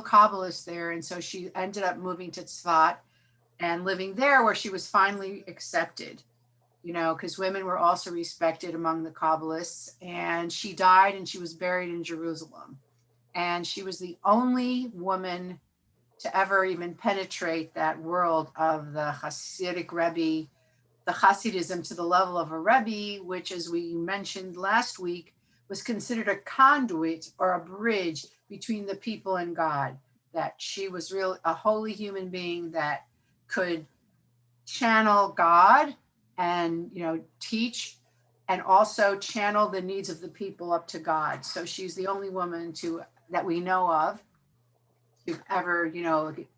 Kabbalist there, and so she ended up moving to Tzfat and living there, where she was finally accepted, because women were also respected among the Kabbalists. And she died and she was buried in Jerusalem. And she was the only woman to ever even penetrate that world of the Hasidic Rebbe, the Hasidism to the level of a Rebbe, which, as we mentioned last week, was considered a conduit or a bridge between the people and God. That she was really a holy human being that could channel God and teach, and also channel the needs of the people up to God. So she's the only woman that we know of to ever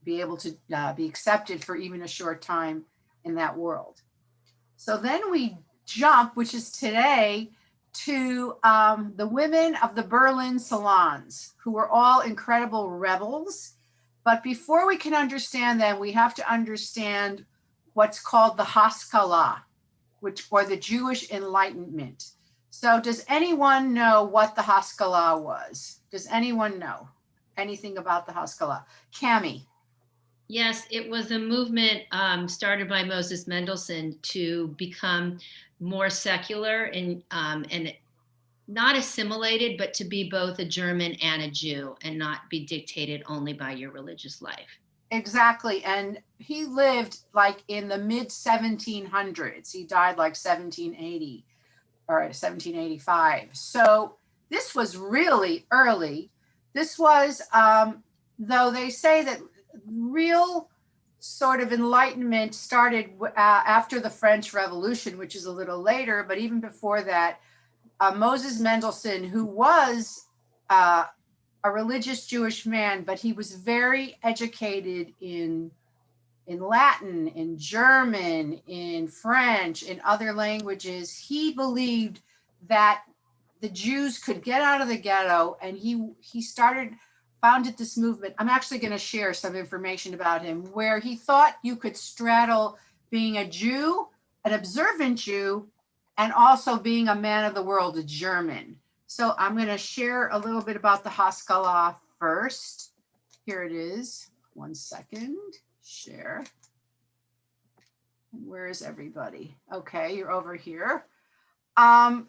be able to be accepted for even a short time in that world. So then we jump, which is today, to the women of the Berlin Salons, who were all incredible rebels. But before we can understand them, we have to understand what's called the Haskalah, or the Jewish Enlightenment. So does anyone know what the Haskalah was? Does anyone know anything about the Haskalah? Cami. Yes, it was a movement started by Moses Mendelssohn to become more secular and not assimilated, but to be both a German and a Jew and not be dictated only by your religious life. Exactly. And he lived like in the mid 1700s. He died like 1780 or 1785. So this was really early. This was, though they say that real sort of enlightenment started after the French Revolution, which is a little later, but even before that, Moses Mendelssohn, who was a religious Jewish man, but he was very educated in Latin, in German, in French, in other languages. He believed that the Jews could get out of the ghetto, and he founded this movement. I'm actually going to share some information about him, where he thought you could straddle being a Jew, an observant Jew, and also being a man of the world, a German. So I'm going to share a little bit about the Haskalah first. Here it is. 1 second. Share. Where is everybody? Okay, you're over here. And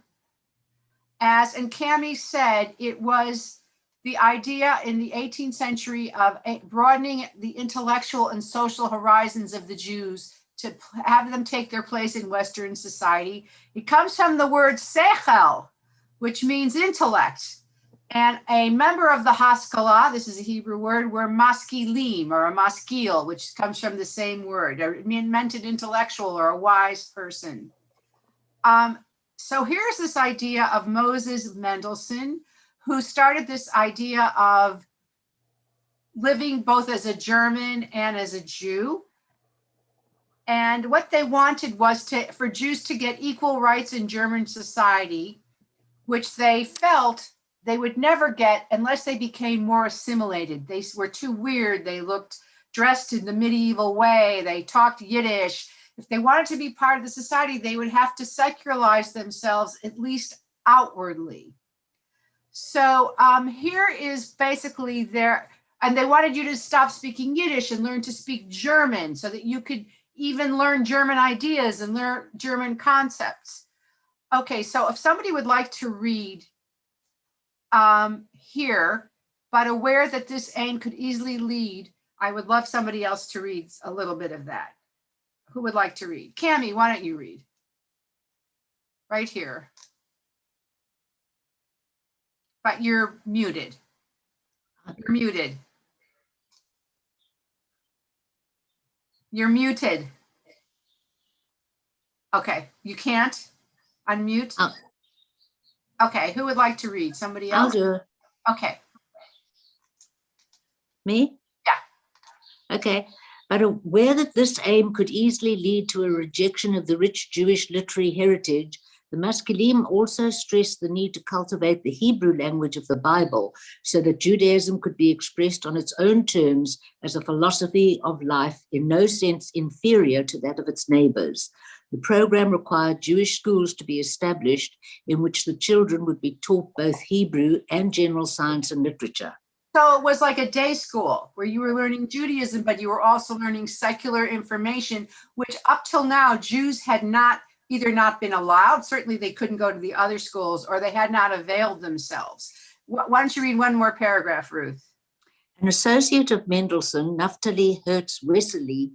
Cami said, it was the idea in the 18th century of broadening the intellectual and social horizons of the Jews to have them take their place in Western society. It comes from the word sechel, which means intellect. And a member of the Haskalah, this is a Hebrew word, were maskilim, or a maskil, which comes from the same word. It meant an intellectual or a wise person. So here's this idea of Moses Mendelssohn, who started this idea of living both as a German and as a Jew. And what they wanted was for Jews to get equal rights in German society, which they felt they would never get unless they became more assimilated. They were too weird. They looked dressed in the medieval way. They talked Yiddish. If they wanted to be part of the society, they would have to secularize themselves, at least outwardly. So here is basically and they wanted you to stop speaking Yiddish and learn to speak German so that you could even learn German ideas and learn German concepts. Okay, so if somebody would like to read here, but aware that this aim could easily lead, I would love somebody else to read a little bit of that. Who would like to read? Cami, why don't you read? Right here. But you're muted. You're muted. You're muted. Okay, you can't unmute? Oh. Okay, who would like to read? Somebody else? I'll do it. Okay. Me? Yeah. Okay. But aware that this aim could easily lead to a rejection of the rich Jewish literary heritage, the Maskilim also stressed the need to cultivate the Hebrew language of the Bible so that Judaism could be expressed on its own terms as a philosophy of life in no sense inferior to that of its neighbors. The program required Jewish schools to be established in which the children would be taught both Hebrew and general science and literature. So it was like a day school where you were learning Judaism, but you were also learning secular information, which up till now, Jews had not either not been allowed, certainly they couldn't go to the other schools, or they had not availed themselves. Why don't you read one more paragraph, Ruth? An associate of Mendelssohn, Naftali Hertz-Wessely,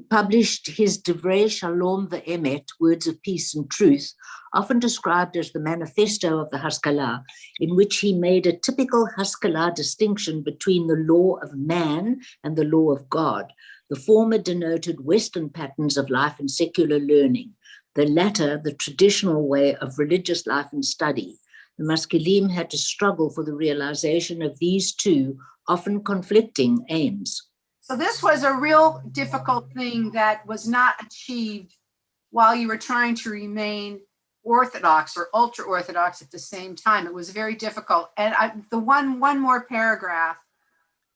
published his Divrei Shalom ve'emet, Words of Peace and Truth, often described as the manifesto of the Haskalah, in which he made a typical Haskalah distinction between the law of man and the law of God. The former denoted Western patterns of life and secular learning, the latter the traditional way of religious life and study. The Maskilim had to struggle for the realization of these two often conflicting aims. So this was a real difficult thing that was not achieved while you were trying to remain Orthodox or ultra-Orthodox at the same time. It was very difficult. And the one more paragraph,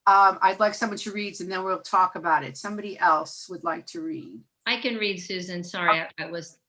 I'd like someone to read, and then we'll talk about it. Somebody else would like to read. I can read, Susan. Sorry, I was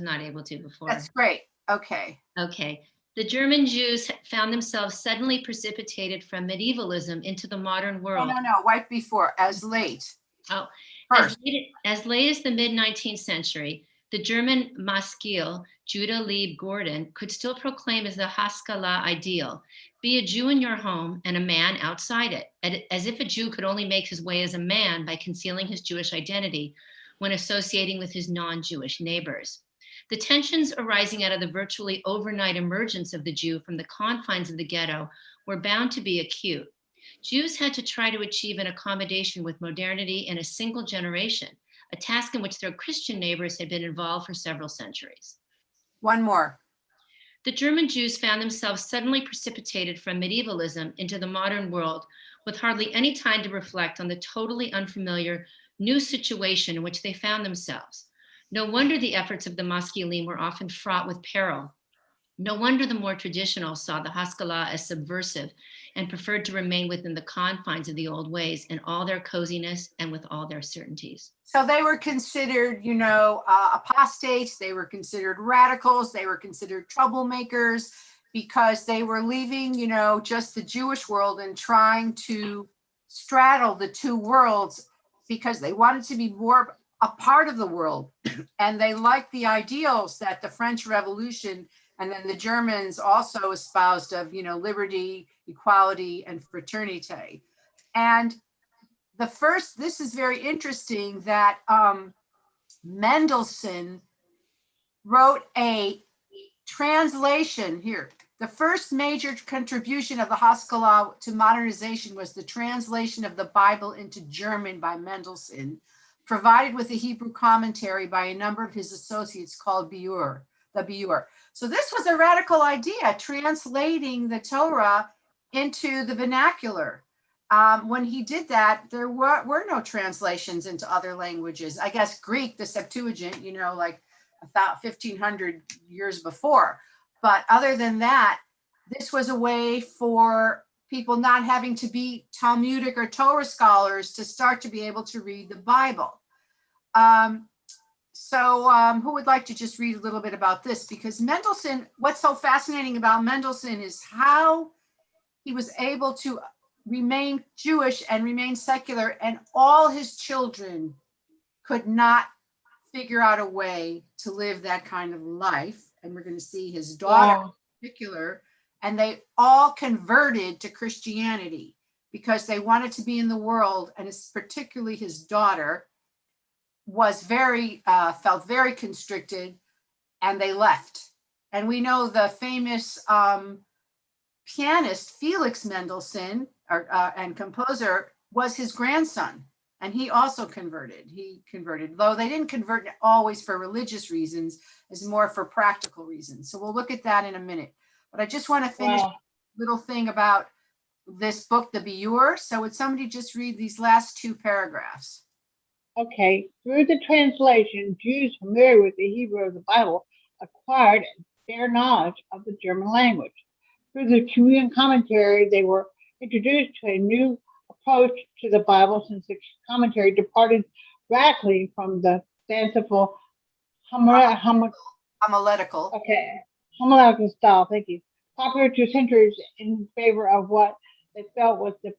not able to before. That's great. Okay. Okay. The German Jews found themselves suddenly precipitated from medievalism into the modern world. No, right before, as late. Oh, First. as late as the mid-19th century, the German Maskil, Judah Lieb Gordon, could still proclaim as the Haskalah ideal, be a Jew in your home and a man outside it, as if a Jew could only make his way as a man by concealing his Jewish identity when associating with his non-Jewish neighbors. The tensions arising out of the virtually overnight emergence of the Jew from the confines of the ghetto were bound to be acute. Jews had to try to achieve an accommodation with modernity in a single generation, a task in which their Christian neighbors had been involved for several centuries. One more. The German Jews found themselves suddenly precipitated from medievalism into the modern world with hardly any time to reflect on the totally unfamiliar new situation in which they found themselves. No wonder the efforts of the Maskilim were often fraught with peril. No wonder the more traditional saw the Haskalah as subversive and preferred to remain within the confines of the old ways in all their coziness and with all their certainties. So they were considered, apostates. They were considered radicals. They were considered troublemakers because they were leaving, just the Jewish world and trying to straddle the two worlds because they wanted to be more a part of the world. And they liked the ideals that the French Revolution and then the Germans also espoused of, liberty, equality, and fraternity. And this is very interesting that Mendelssohn wrote a translation here. The first major contribution of the Haskalah to modernization was the translation of the Bible into German by Mendelssohn, provided with a Hebrew commentary by a number of his associates called the Biur. So this was a radical idea, translating the Torah into the vernacular. When he did that, there were no translations into other languages. I guess Greek, the Septuagint, like about 1500 years before. But other than that, this was a way for people not having to be Talmudic or Torah scholars to start to be able to read the Bible. So who would like to just read a little bit about this? Because Mendelssohn, what's so fascinating about Mendelssohn is how he was able to remain Jewish and remain secular, and all his children could not figure out a way to live that kind of life. And we're going to see his daughter in particular, and they all converted to Christianity because they wanted to be in the world, and it's particularly his daughter was felt very constricted, and they left. And we know the famous pianist Felix Mendelssohn and composer was his grandson, and he also converted. Though they didn't convert always for religious reasons, as more for practical reasons. So we'll look at that in a minute. But I just want to finish a little thing about this book, The Biur. So would somebody just read these last two paragraphs? Okay. Through the translation, Jews familiar with the Hebrew of the Bible acquired their knowledge of the German language. Through the communion commentary, they were introduced to a new approach to the Bible, since the commentary departed radically from the fanciful homiletical style, thank you, popular 2 centuries in favor of what they felt was the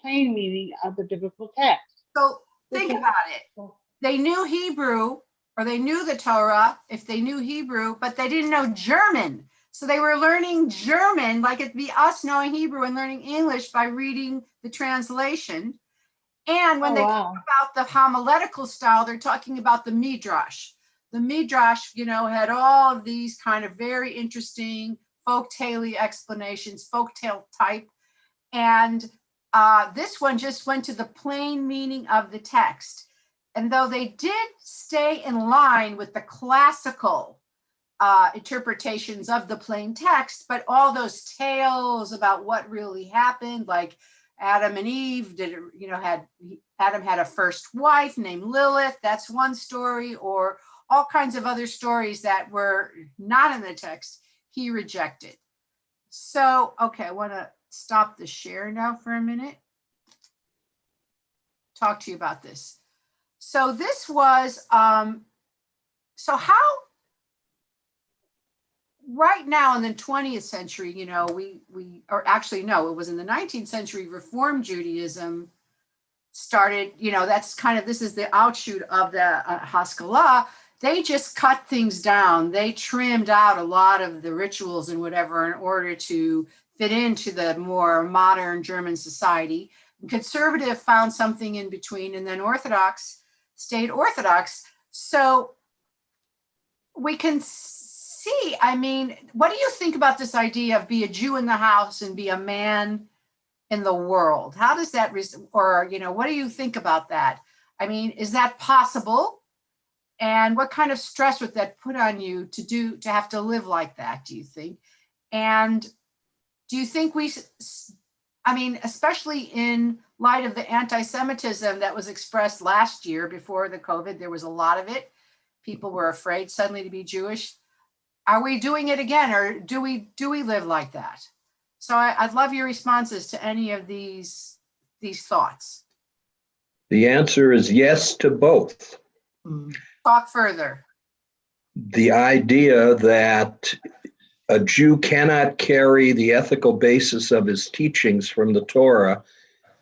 plain meaning of the biblical text. So think about it. They knew Hebrew, or they knew the Torah if they knew Hebrew, but they didn't know German. So they were learning German, like it'd be us knowing Hebrew and learning English by reading the translation. And when they talk about the homiletical style, they're talking about the Midrash. The Midrash, had all of these kind of very interesting folktale explanations, folktale type. And this one just went to the plain meaning of the text. And though they did stay in line with the classical interpretations of the plain text, but all those tales about what really happened, like Adam and Eve Adam had a first wife named Lilith. That's one story, or all kinds of other stories that were not in the text, he rejected. So, okay, I want to stop the share now for a minute. Talk to you about this. So this was, so how, right now in the 20th century, or actually, no, it was in the 19th century, Reform Judaism started, that's kind of, this is the outshoot of the Haskalah. They just cut things down. They trimmed out a lot of the rituals and whatever in order to fit into the more modern German society. And conservative found something in between, and then Orthodox stayed Orthodox. So we can see, what do you think about this idea of be a Jew in the house and be a man in the world? How does that, what do you think about that? Is that possible? And what kind of stress would that put on you to have to live like that, do you think? And do you think especially in light of the anti-Semitism that was expressed last year before the COVID, there was a lot of it. People were afraid suddenly to be Jewish. Are we doing it again, or do we live like that? So I'd love your responses to any of these thoughts. The answer is yes to both. Talk further. The idea that a Jew cannot carry the ethical basis of his teachings from the Torah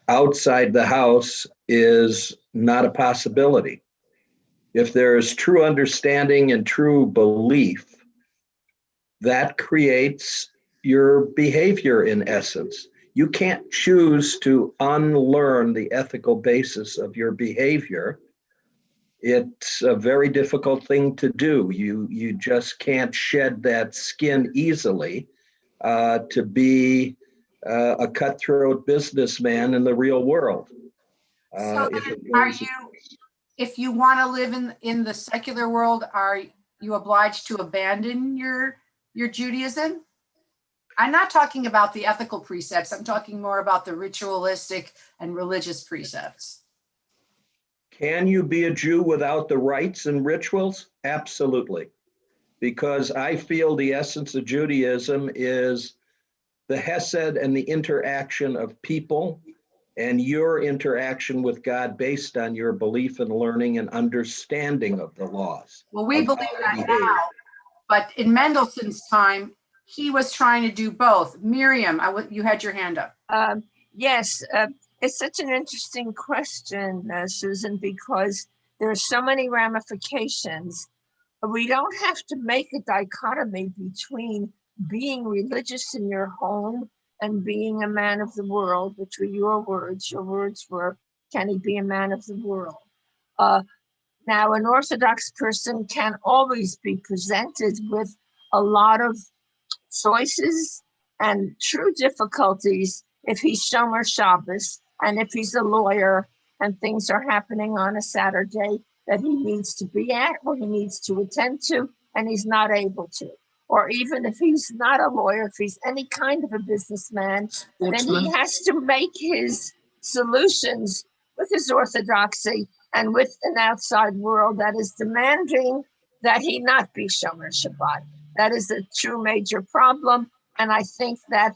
outside the house is not a possibility. If there is true understanding and true belief, that creates your behavior in essence. You can't choose to unlearn the ethical basis of your behavior. It's a very difficult thing to do. You just can't shed that skin easily to be a cutthroat businessman in the real world. So if you want to live in the secular world, are you obliged to abandon your Judaism? I'm not talking about the ethical precepts. I'm talking more about the ritualistic and religious precepts. Can you be a Jew without the rites and rituals? Absolutely. Because I feel the essence of Judaism is the hesed and the interaction of people and your interaction with God based on your belief and learning and understanding of the laws. Well, we believe that now, but in Mendelssohn's time, he was trying to do both. Miriam, you had your hand up. Yes, it's such an interesting question, Susan, because there are so many ramifications. We don't have to make a dichotomy between being religious in your home and being a man of the world, which were your words. Your words were, can he be a man of the world? Now, an Orthodox person can always be presented with a lot of choices and true difficulties if he's Shomer Shabbos and if he's a lawyer and things are happening on a Saturday that he needs to be at or he needs to attend to and he's not able to. Or even if he's not a lawyer, if he's any kind of a businessman, then he has to make his solutions with his orthodoxy and with an outside world that is demanding that he not be Shomer Shabbat. That is a true major problem. And I think that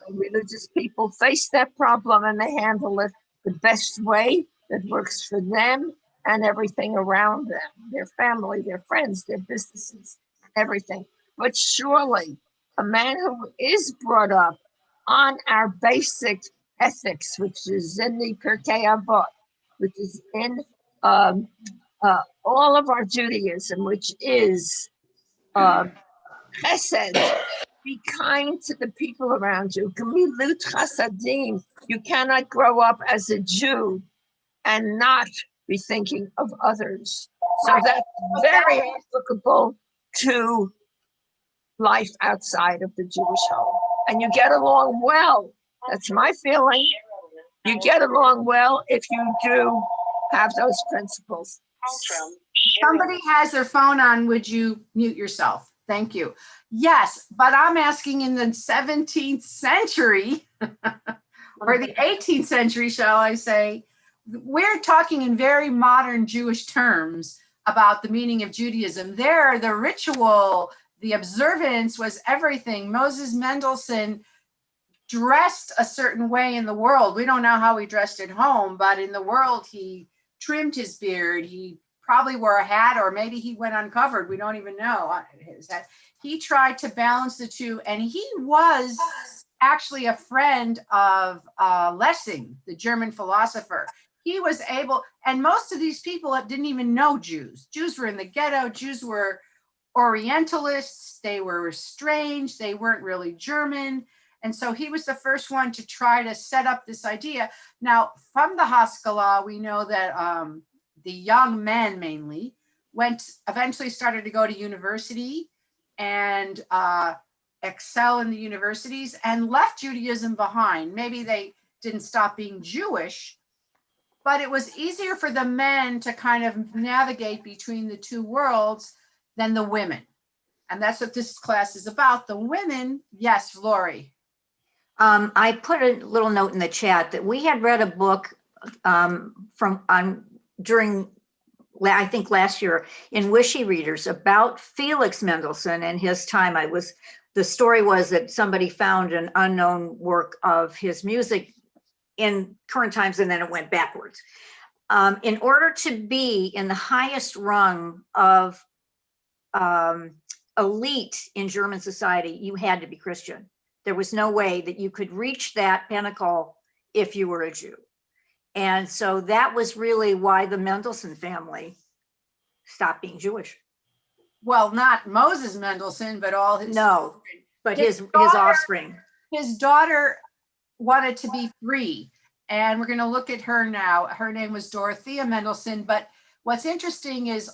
religious people face that problem and they handle it the best way that works for them and everything around them, their family, their friends, their businesses, everything. But surely a man who is brought up on our basic ethics, which is in the Pirkei Avot, which is in all of our Judaism, which is chesed, be kind to the people around you. Gemilut chasadim. You cannot grow up as a Jew and not be thinking of others. So that's very applicable to life outside of the Jewish home. And you get along well. That's my feeling. You get along well if you do have those principles. Somebody has their phone on. Would you mute yourself? Thank you. Yes, but I'm asking in the 17th century or the 18th century, shall I say, we're talking in very modern Jewish terms about the meaning of Judaism. There, the ritual, the observance was everything. Moses Mendelssohn dressed a certain way in the world. We don't know how he dressed at home, but in the world, he trimmed his beard. He probably wore a hat, or maybe he went uncovered. We don't even know his hat. He tried to balance the two, and he was actually a friend of Lessing, the German philosopher. He was able, and most of these people didn't even know Jews. Jews were in the ghetto. Jews were Orientalists. They were strange. They weren't really German. And so he was the first one to try to set up this idea. Now, from the Haskalah, we know that the young men mainly eventually started to go to university and excel in the universities and left Judaism behind. Maybe they didn't stop being Jewish, but it was easier for the men to kind of navigate between the two worlds than the women. And that's what this class is about. The women, yes, Lori. I put a little note in the chat that we had read a book during, I think last year, in Wishy Readers about Felix Mendelssohn and his time. The story was that somebody found an unknown work of his music in current times, and then it went backwards. In order to be in the highest rung of elite in German society, you had to be Christian. There was no way that you could reach that pinnacle if you were a Jew. And so that was really why the Mendelssohn family stopped being Jewish. Well, not Moses Mendelssohn, but all his No, but his offspring. His daughter wanted to be free. And we're going to look at her now. Her name was Dorothea Mendelssohn. But what's interesting is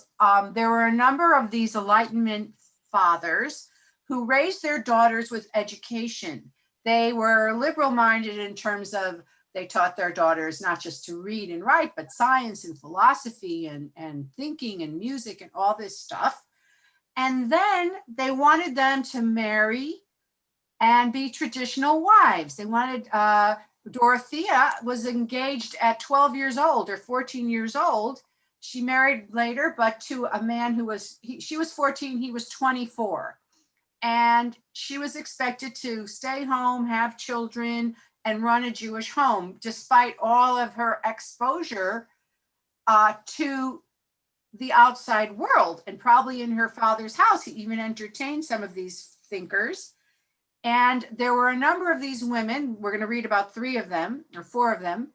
there were a number of these Enlightenment fathers who raised their daughters with education. They were liberal-minded in terms of they taught their daughters not just to read and write, but science and philosophy and thinking and music and all this stuff. And then they wanted them to marry and be traditional wives. They wanted, Dorothea was engaged at 12 years old or 14 years old. She married later, but to a man who she was 14, he was 24. And she was expected to stay home, have children, and run a Jewish home, despite all of her exposure to the outside world. And probably in her father's house, he even entertained some of these thinkers. And there were a number of these women, we're going to read about 3 of them, or 4 of them,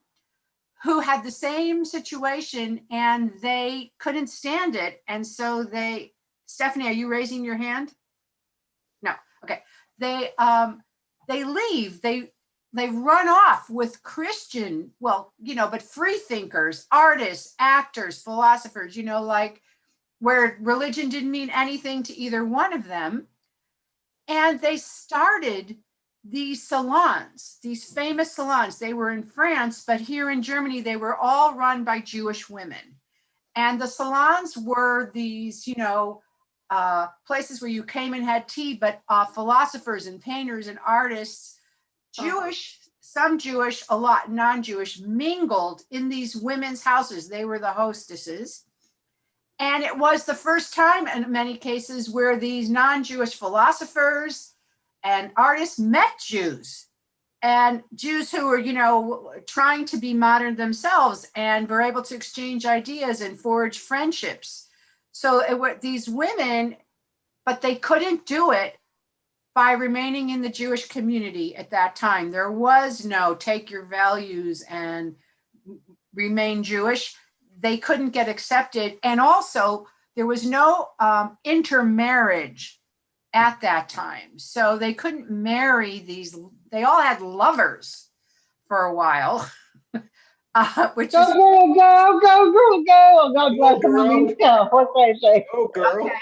who had the same situation and they couldn't stand it. And so Stephanie, are you raising your hand? No. Okay. They leave. They run off with Christian, but free thinkers, artists, actors, philosophers, like where religion didn't mean anything to either one of them. And they started these salons, these famous salons. They were in France, but here in Germany, they were all run by Jewish women. And the salons were these, places where you came and had tea, but philosophers and painters and artists, Jewish, some Jewish, a lot non-Jewish, mingled in these women's houses. They were the hostesses. And it was the first time in many cases where these non-Jewish philosophers and artists met Jews, and Jews who were, trying to be modern themselves and were able to exchange ideas and forge friendships. So it were these women, but they couldn't do it by remaining in the Jewish community at that time. There was no take your values and remain Jewish. They couldn't get accepted. And also, there was no intermarriage at that time. So they couldn't marry these, they all had lovers for a while. Which Go, is girl, go, go, girl, go. God bless them. girl. I mean, go. What can I say? Oh, girl. okay.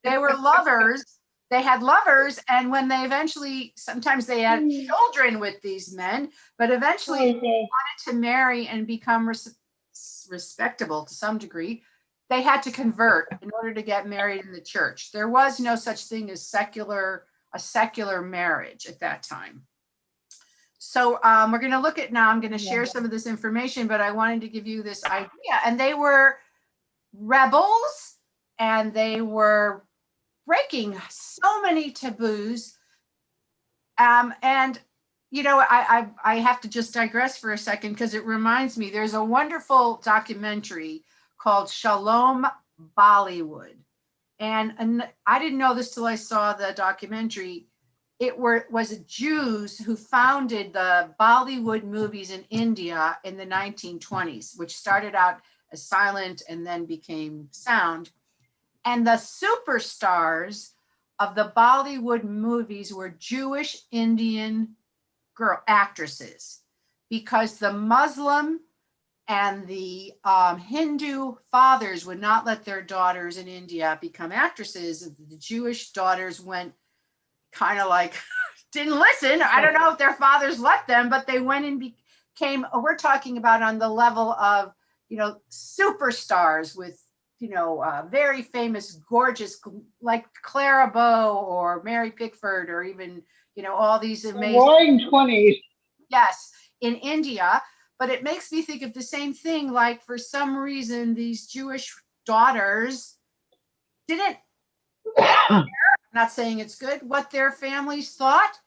They were lovers. They had lovers, and when they eventually, sometimes they had children with these men, but eventually Okay. to marry and become respectable to some degree, they had to convert in order to get married in the church. There was no such thing as a secular marriage at that time. So we're going to look at now, I'm going to share some of this information, but I wanted to give you this idea. And they were rebels, and they were breaking so many taboos. And you know, I have to just digress for a second because it reminds me, there's a wonderful documentary called Shalom Bollywood. And I didn't know this till I saw the documentary. It was Jews who founded the Bollywood movies in India in the 1920s, which started out as silent and then became sound. And the superstars of the Bollywood movies were Jewish Indian girl actresses, because the Muslim and the Hindu fathers would not let their daughters in India become actresses. The Jewish daughters went kind of like, didn't listen. I don't know if their fathers let them, but they went and became, we're talking about on the level of, you know, superstars with, you know, very famous, gorgeous, like Clara Bow or Mary Pickford, or even, you know, all these amazing. Roaring 20s. Yes, in India. But it makes me think of the same thing. Like, for some reason, these Jewish daughters didn't, I'm not saying it's good, what their families thought.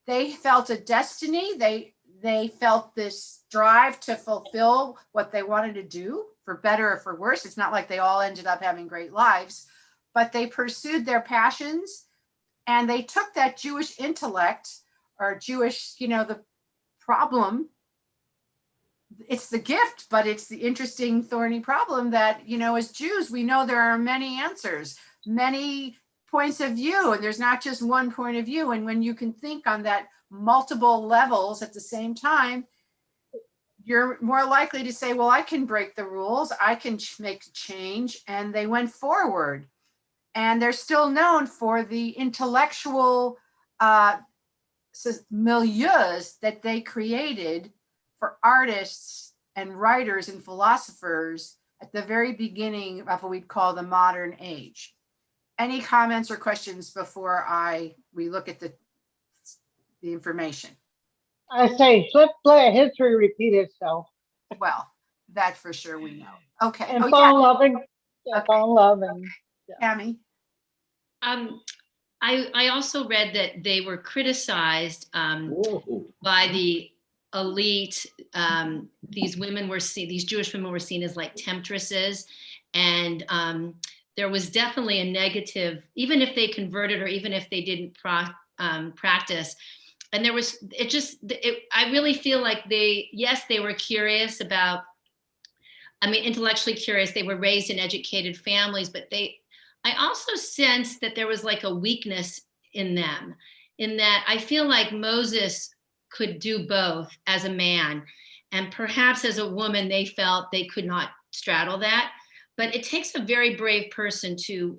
They felt a destiny. They felt this drive to fulfill what they wanted to do, for better or for worse. It's not like they all ended up having great lives, but they pursued their passions, and they took that Jewish intellect, or Jewish, you know, the problem, it's the gift, but it's the interesting thorny problem that, you know, as Jews, we know there are many answers, many points of view, and there's not just one point of view. And when you can think on that multiple levels at the same time, you're more likely to say, well, I can break the rules, I can make a change. And they went forward, and they're still known for the intellectual milieus that they created for artists and writers and philosophers at the very beginning of what we'd call the modern age. Any comments or questions before we look at the information? I say, let history repeat itself. Well, that for sure we know. Okay. And Oh, fall in yeah. love and Okay. fall in love and Tammy? I also read that they were criticized Whoa. by the elite. These Jewish women were seen as like temptresses, and there was definitely a negative, even if they converted or even if they didn't practice. And there was, I really feel like they were curious about, intellectually curious. They were raised in educated families, but I also sensed that there was like a weakness in them, in that I feel like Moses could do both as a man, and perhaps as a woman, they felt they could not straddle that. But it takes a very brave person to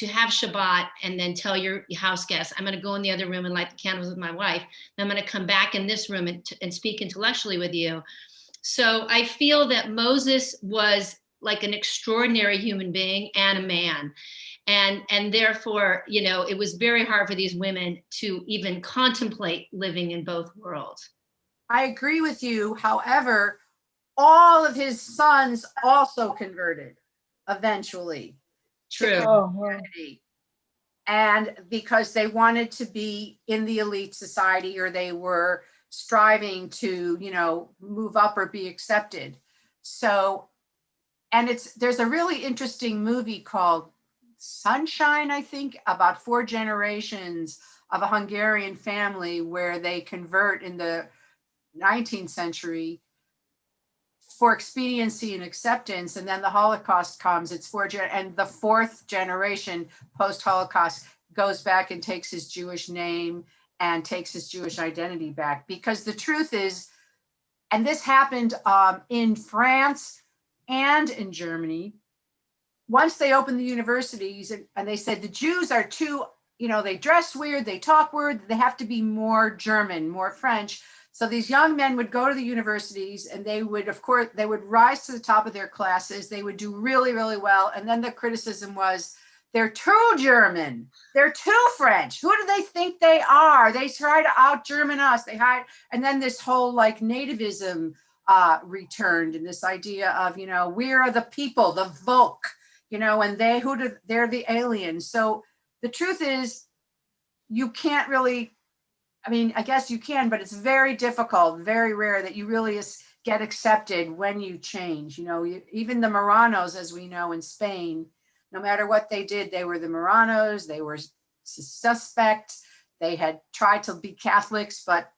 have Shabbat and then tell your house guests, I'm going to go in the other room and light the candles with my wife. And I'm going to come back in this room and speak intellectually with you. So I feel that Moses was like an extraordinary human being and a man. And therefore, it was very hard for these women to even contemplate living in both worlds. I agree with you. However, all of his sons also converted eventually. True. And because they wanted to be in the elite society, or they were striving to, move up or be accepted. So, and there's a really interesting movie called Sunshine, I think, about 4 generations of a Hungarian family where they convert in the 19th century for expediency and acceptance, and then the Holocaust comes. It's and the fourth generation post-Holocaust goes back and takes his Jewish name and takes his Jewish identity back. Because the truth is, and this happened in France and in Germany, once they opened the universities and they said the Jews are too, they dress weird, they talk weird, they have to be more German, more French. So these young men would go to the universities and they would, of course, they would rise to the top of their classes. They would do really, really well. And then the criticism was, they're too German. They're too French. Who do they think they are? They try to out-German us. They hide. And then this whole like nativism returned, and this idea of, we are the people, the Volk, and they're the aliens. So the truth is, you can't really, I guess you can, but it's very difficult, very rare that you really get accepted when you change. Even the Marranos, as we know in Spain, no matter what they did, they were the Marranos, they were suspects, they had tried to be Catholics, but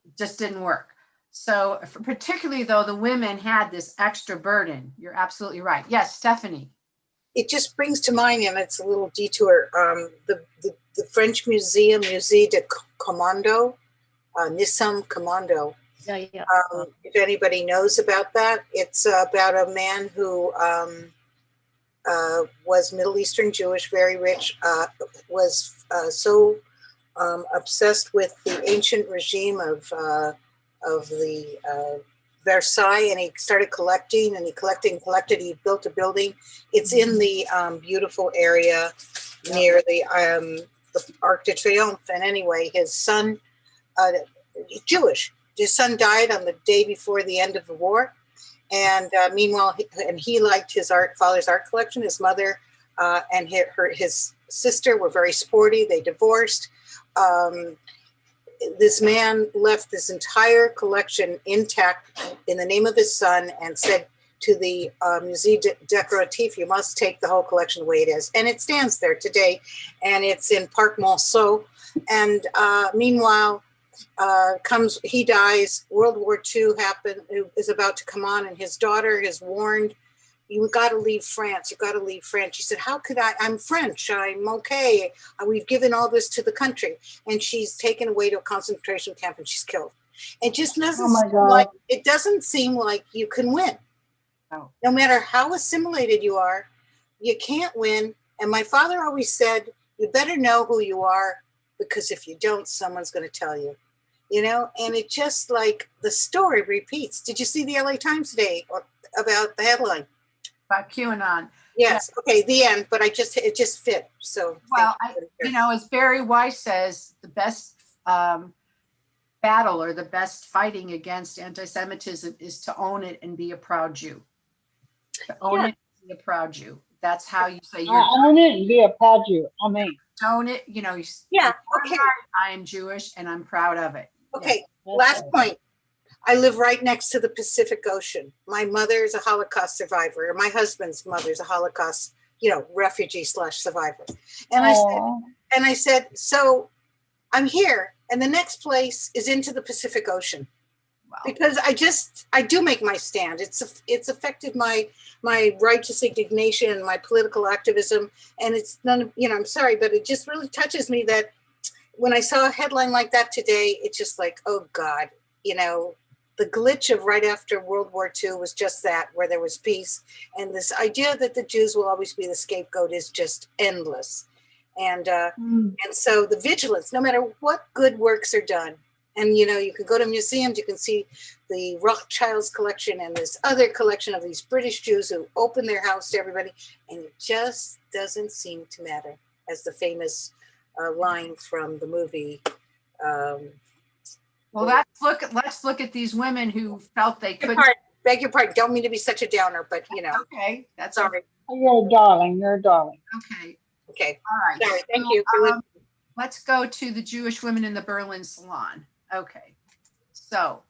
it just didn't work. So particularly though, the women had this extra burden. You're absolutely right. Yes, Stephanie. It just brings to mind, and it's a little detour, the French museum, Musée de Commando, Nissam Commando. Yeah. If anybody knows about that, it's about a man who was Middle Eastern Jewish, very rich, was so obsessed with the ancient regime of the Versailles, and he started collecting, and he collected. He built a building. It's in the beautiful area near the Arc de Triomphe. And anyway, his son, Jewish, his son died on the day before the end of the war. And meanwhile, he liked his father's art collection. His mother and his sister were very sporty. They divorced. This man left this entire collection intact in the name of his son and said to the Musée Décoratif, you must take the whole collection the way it is. And it stands there today, and it's in Parc Monceau. And meanwhile, he dies, World War II is about to come on, and his daughter is warned, you got to leave France. You got to leave France. She said, how could I? I'm French. I'm okay. We've given all this to the country. And she's taken away to a concentration camp and she's killed. It just doesn't seem like you can win. Oh. No matter how assimilated you are, you can't win. And my father always said, you better know who you are, because if you don't, someone's going to tell you. And it just like the story repeats. Did you see the LA Times today about the headline? About QAnon. Yes. Yeah. Okay. The end. But it just fit. So. Well, as Barry Weiss says, the best battle or the best fighting against anti-Semitism is to own it and be a proud Jew. To own it and be a proud Jew. That's how you say you're. Own it and be a proud Jew. Own it. Yeah. Okay. I am Jewish and I'm proud of it. Okay. Yeah. Last point. I live right next to the Pacific Ocean. My mother is a Holocaust survivor. My husband's mother is a Holocaust, refugee/survivor. And I said, so I'm here, and the next place is into the Pacific Ocean. Wow. Because I do make my stand. It's affected my righteous indignation and my political activism. And it's I'm sorry, but it just really touches me that when I saw a headline like that today, it's just like, oh God, the glitch of right after World War II was just that, where there was peace. And this idea that the Jews will always be the scapegoat is just endless. And so the vigilance, no matter what good works are done, and you can go to museums, you can see the Rothschilds collection and this other collection of these British Jews who open their house to everybody, and it just doesn't seem to matter, as the famous line from the movie. Well, let's look at these women who felt they couldn't. Beg your pardon. Don't mean to be such a downer, but Okay, that's sorry. You're a darling. Okay. Okay. All right. Sorry. Thank you for listening. Let's go to the Jewish women in the Berlin Salon. Okay. So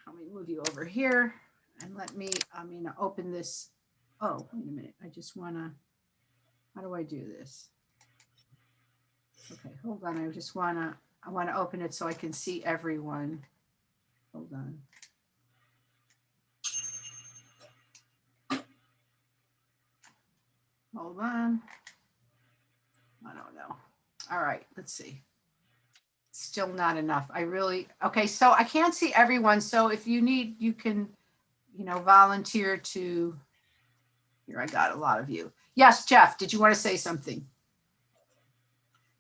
let me move you over here and I'm going to open this. Oh, wait a minute. I just want to, how do I do this? Okay, hold on. I want to open it so I can see everyone. Hold on. Hold on. I don't know. All right, let's see. Still not enough. Okay, so I can't see everyone. So if you need, you can, volunteer to, here, I got a lot of you. Yes, Jeff, did you want to say something?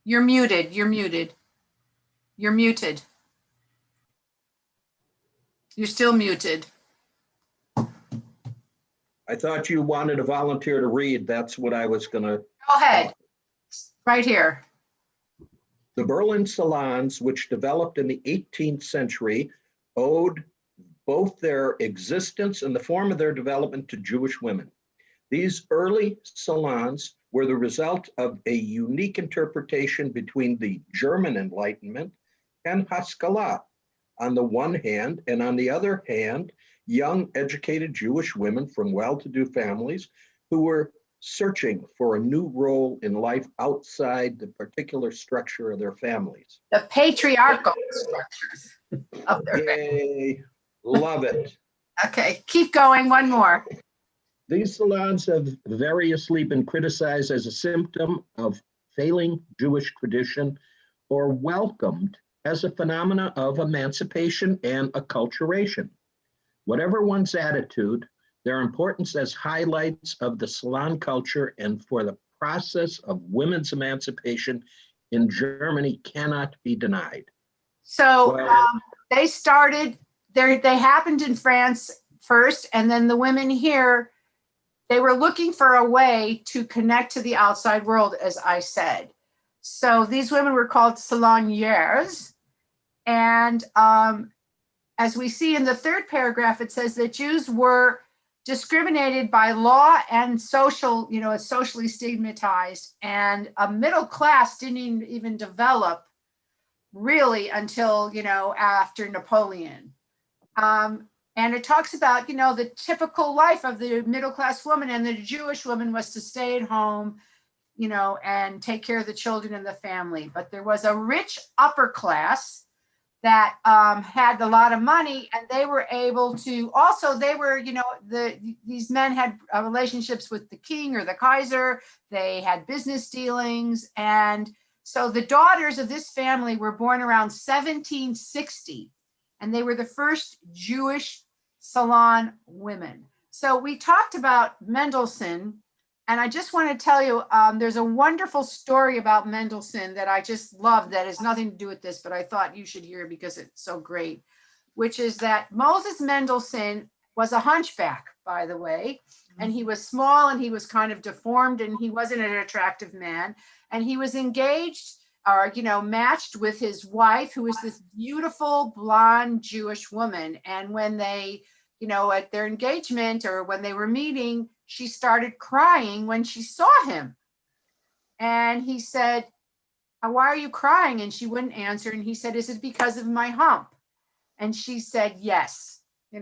You're muted. You're muted. You're muted. You're still muted. I thought you wanted to volunteer to read. That's what I was gonna. Go ahead. Right here. The Berlin Salons, which developed in the 18th century, owed both their existence and the form of their development to Jewish women. These early salons were the result of a unique interpretation between the German Enlightenment and Haskalah on the one hand, and on the other hand, young, educated Jewish women from well-to-do families who were searching for a new role in life outside the particular structure of their families. The patriarchal structures of their family. Yay, love it. Okay, keep going. One more. These salons have variously been criticized as a symptom of failing Jewish tradition or welcomed as a phenomena of emancipation and acculturation. Whatever one's attitude, their importance as highlights of the salon culture and for the process of women's emancipation in Germany cannot be denied. So they started, they happened in France first, and then the women here, they were looking for a way to connect to the outside world, as I said. So these women were called salonières. And as we see in the third paragraph, it says that Jews were discriminated by law and social, it's socially stigmatized, and a middle class didn't even develop really until, after Napoleon. And it talks about, the typical life of the middle class woman, and the Jewish woman was to stay at home, and take care of the children and the family. But there was a rich upper class that had a lot of money, and they were able to also, these men had relationships with the king or the Kaiser. They had business dealings. And so the daughters of this family were born around 1760, and they were the first Jewish salon women. So we talked about Mendelssohn, and I just want to tell you, there's a wonderful story about Mendelssohn that I just love that has nothing to do with this, but I thought you should hear because it's so great, which is that Moses Mendelssohn was a hunchback, by the way, and he was small and he was kind of deformed and he wasn't an attractive man. And he was engaged or, matched with his wife, who was this beautiful blonde Jewish woman. And when they, at their engagement or when they were meeting, she started crying when she saw him. And he said, "Why are you crying?" And she wouldn't answer. And he said, "Is it because of my hump?" And she said, "Yes." I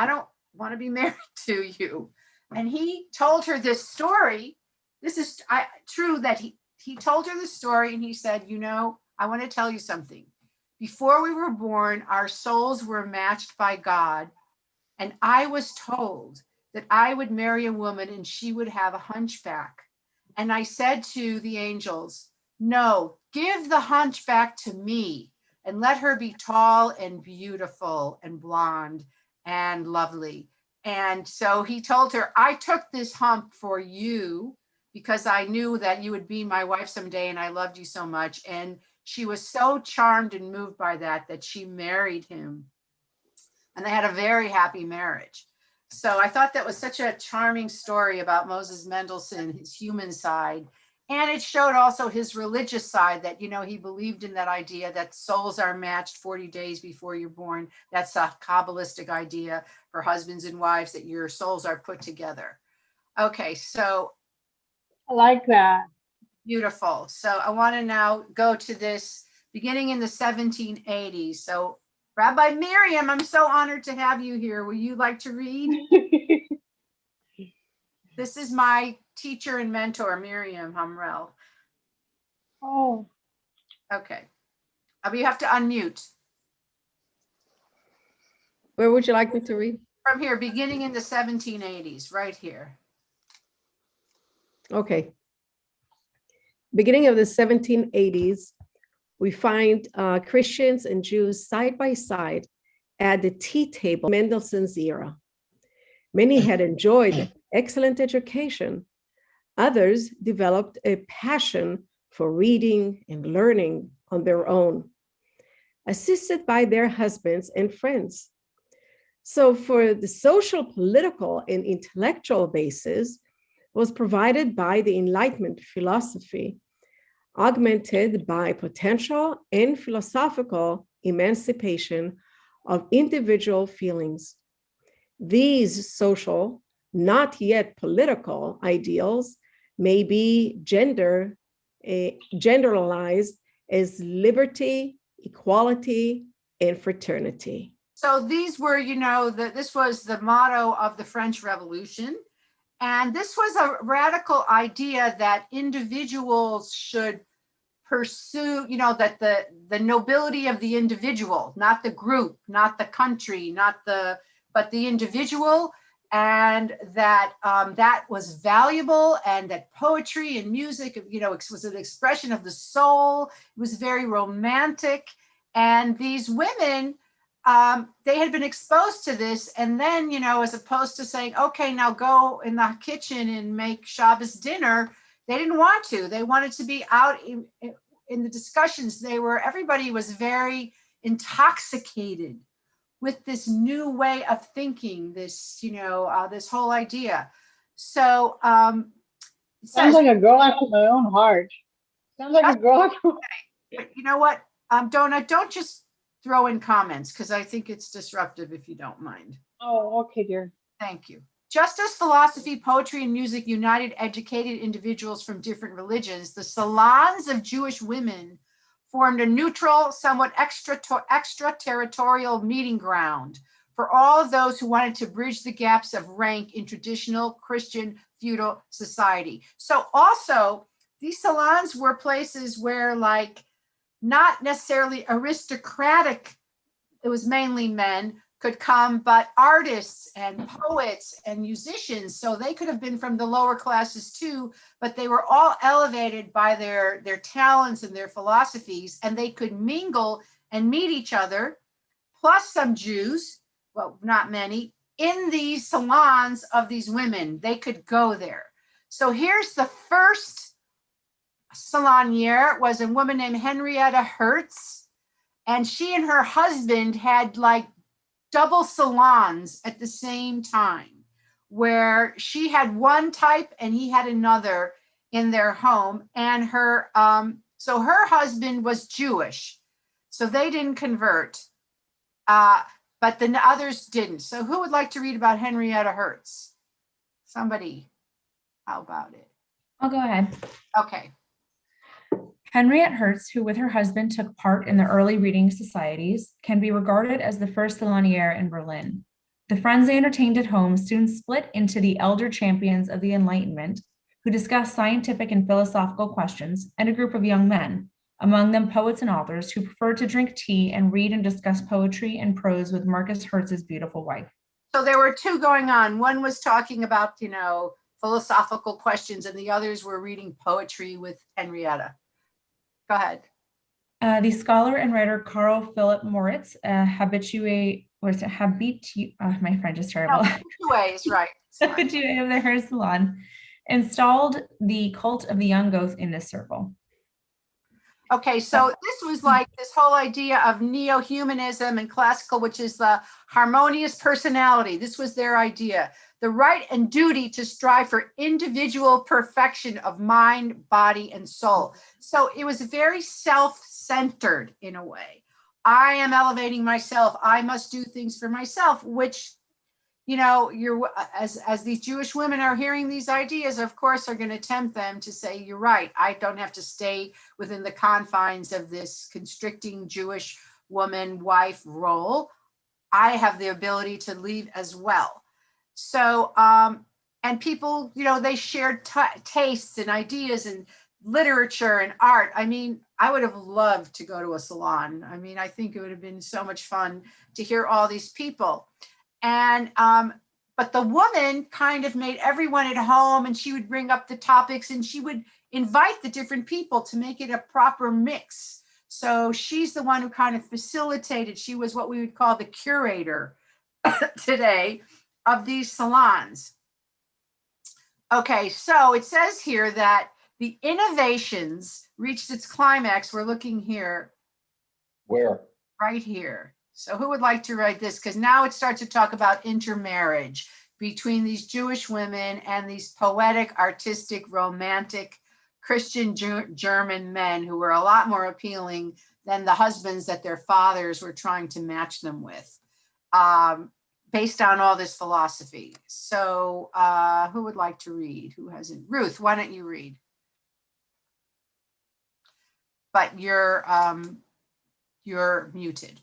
don't want to be married to you. And he told her this story. This is true that he told her the story, and he said, "I want to tell you something. Before we were born, our souls were matched by God. And I was told that I would marry a woman and she would have a hunchback. And I said to the angels, no, give the hunchback to me and let her be tall and beautiful and blonde and lovely." And so he told her, "I took this hump for you because I knew that you would be my wife someday and I loved you so much." And she was so charmed and moved by that she married him. And they had a very happy marriage. So I thought that was such a charming story about Moses Mendelssohn, his human side. And it showed also his religious side that, he believed in that idea that souls are matched 40 days before you're born. That's a Kabbalistic idea for husbands and wives, that your souls are put together. Okay, so. I like that. Beautiful. So I want to now go to this beginning in the 1780s. So Rabbi Miriam, I'm so honored to have you here. Will you like to read? This is my teacher and mentor, Miriam Hamrell. Oh, Okay. You have to unmute. Where would you like me to read? From here, beginning in the 1780s, right here. Okay. Beginning of the 1780s, we find Christians and Jews side by side at the tea table, Mendelssohn's era. Many had enjoyed excellent education. Others developed a passion for reading and learning on their own, assisted by their husbands and friends. So for the social, political, and intellectual basis was provided by the Enlightenment philosophy, augmented by potential and philosophical emancipation of individual feelings. These social, not yet political ideals may be generalized as liberty, equality, and fraternity. So these were, this was the motto of the French Revolution. And this was a radical idea that individuals should pursue, that the nobility of the individual, not the group, not the country, but the individual, and that that was valuable, and that poetry and music, was an expression of the soul. It was very romantic. And these women, they had been exposed to this, and then, as opposed to saying, okay, now go in the kitchen and make Shabbos dinner, they didn't want to. They wanted to be out in the discussions. Everybody was very intoxicated with this new way of thinking, this, this whole idea. So, sounds like a girl after my own heart. Sounds like a girl after. But you know what, Donna, don't just throw in comments, because I think it's disruptive, if you don't mind. Oh, okay, dear. Thank you. Just as philosophy, poetry, and music united educated individuals from different religions, the salons of Jewish women formed a neutral, somewhat extraterritorial meeting ground for all of those who wanted to bridge the gaps of rank in traditional Christian feudal society. So also, these salons were places where, not necessarily aristocratic, it was mainly men, could come, but artists and poets and musicians, so they could have been from the lower classes too, but they were all elevated by their talents and their philosophies, and they could mingle and meet each other, plus some Jews, well, not many, in these salons of these women. They could go there. So here's the first salonier, was a woman named Henrietta Hertz, and she and her husband had double salons at the same time, where she had one type and he had another in their home. And her husband was Jewish, so they didn't convert, but the others didn't. So who would like to read about Henrietta Hertz? Somebody, how about it? I'll go ahead. Okay. Henriette Hertz, who with her husband took part in the early reading societies, can be regarded as the first salonier in Berlin. The friends they entertained at home soon split into the elder champions of the Enlightenment, who discussed scientific and philosophical questions, and a group of young men, among them poets and authors, who preferred to drink tea and read and discuss poetry and prose with Marcus Hertz's beautiful wife. So there were two going on. One was talking about, philosophical questions, and the others were reading poetry with Henrietta. Go ahead. The scholar and writer Carl Philipp Moritz, my French is terrible. No, habitué is right. Habitué of the Hertz Salon, installed the cult of the young Goth in this circle. Okay, so this was this whole idea of neo-humanism and classical, which is the harmonious personality. This was their idea. The right and duty to strive for individual perfection of mind, body, and soul. So it was very self-centered in a way. I am elevating myself. I must do things for myself, which, you're as these Jewish women are hearing these ideas, of course, are going to tempt them to say, you're right. I don't have to stay within the confines of this constricting Jewish woman, wife role. I have the ability to leave as well. So, and people, they shared tastes and ideas, and literature and art. I mean, I would have loved to go to a salon. I mean, I think it would have been so much fun to hear all these people. And but the woman kind of made everyone at home, and she would bring up the topics, and she would invite the different people to make it a proper mix. So she's the one who kind of facilitated. She was what we would call the curator today of these salons. Okay, so it says here that the innovations reached its climax. We're looking here. Where? Right here. So who would like to write this? Because now it starts to talk about intermarriage between these Jewish women and these poetic, artistic, romantic, Christian German men who were a lot more appealing than the husbands that their fathers were trying to match them with, based on all this philosophy. So who would like to read? Who hasn't? Ruth, why don't you read? But you're muted.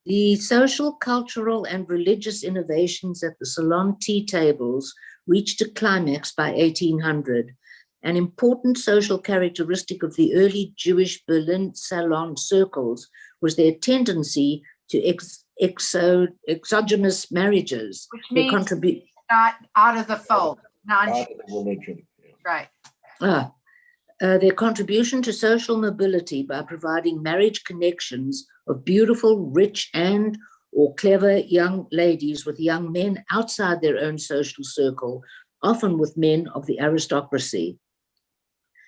The social, cultural, and religious innovations at the Salon tea tables reached a climax by 1800. An important social characteristic of the early Jewish Berlin Salon circles was their tendency to exogenous marriages. Which means not out of the fold, Out of the religion. Right. Their contribution to social mobility by providing marriage connections of beautiful, rich, and or clever young ladies with young men outside their own social circle, often with men of the aristocracy.